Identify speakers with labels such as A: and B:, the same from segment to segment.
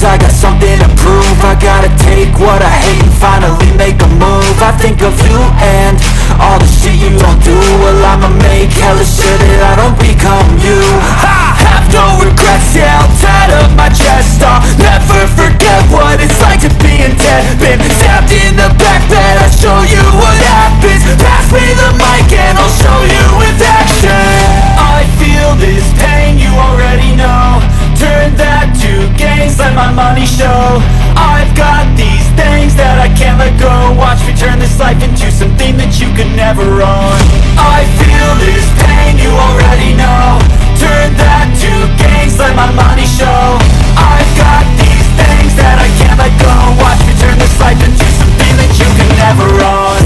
A: I got something to prove. I gotta take what I hate and finally make a move. I think of you and all the shit you don't do. Well, I'ma make hella sure that I don't become you. I have no regrets, yeah, I'll tie up my chest. I'll never forget what it's like to be in debt. Been stabbed in the back bed, I'll show you what happens. Pass me the mic and I'll show you with action. I feel this pain, you already know. Turn that to gains, let my money show. I've got these things that I can't let go. Watch me turn this life into something that you could never own. I feel this pain, you already know. Turn that to gains, let my money show. I've got these things that I can't let go. Watch me turn this life into something that you could never own.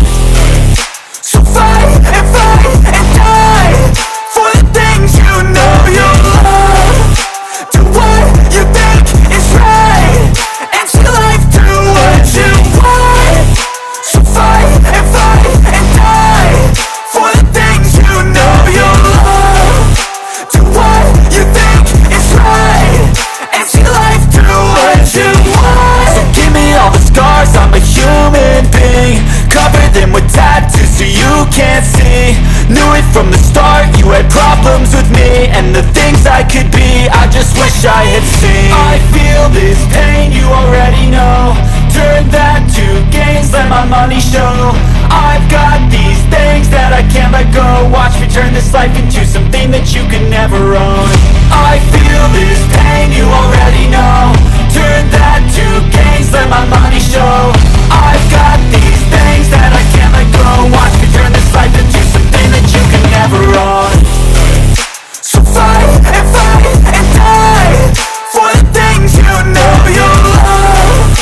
A: So fight and die for the things you know you love. Do what you think is right and see life do what you want. So fight and die for the things you know you love. Do what you think is right and see life do what you want. So give me all the scars, I'm a human being. Cover them with tattoos so you can't see. Knew it from the start, you had problems with me and the things I could be, I just wish I had seen. I feel this pain, you already know. Turn that to gains, let my money show. I've got these things that I can't let go. Watch me turn this life into something that you could never own. I feel this pain, you already know. Turn that to gains, let my money show. I've got these things that I can't let go. Watch me turn this life into something that you can never own. So fight and die for the things you know you love.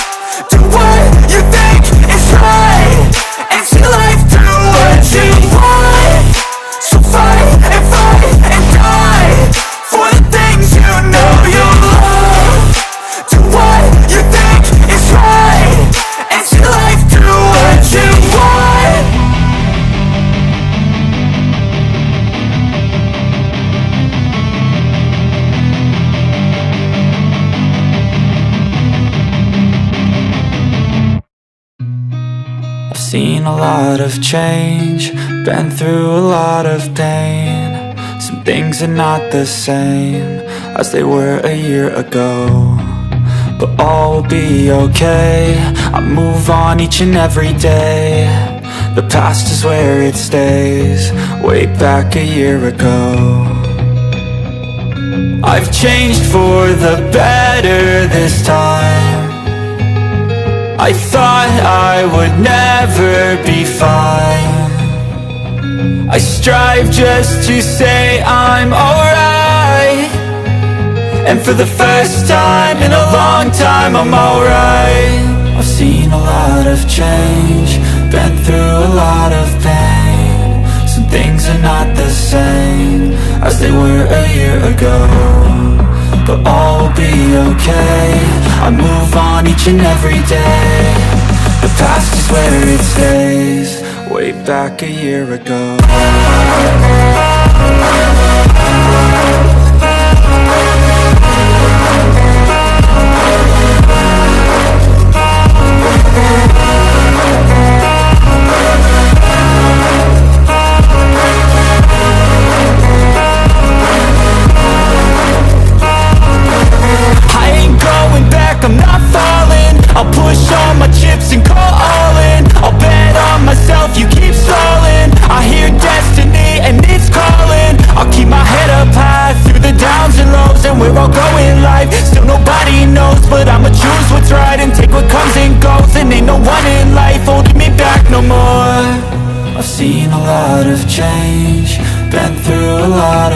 A: Do what you think is right and see life do what you want. So fight and die for the things you know you love. Do what you think is right and see life do what you want. I've seen a lot of change, been through a lot of pain. Some things are not the same as they were a year ago, but all will be okay. I move on each and every day. The past is where it stays, way back a year ago. I've changed for the better this time. I thought I would never be fine. I strive just to say I'm alright, and for the first time in a long time I'm alright. I've seen a lot of change, been through a lot of pain. Some things are not the same as they were a year ago, but all will be okay. I move on each and every day. The past is where it stays, way back a year ago. I'm not falling, I'll push all my chips and go all in. I'll bet on myself, you keep stalling. I hear destiny and it's calling. I'll keep my head up high through the downs and lows, and we're all going live. Still nobody knows, but I'ma choose what's right and take what comes and goes. And ain't no one in life holding me back no more. I've seen a lot of change, been through a lot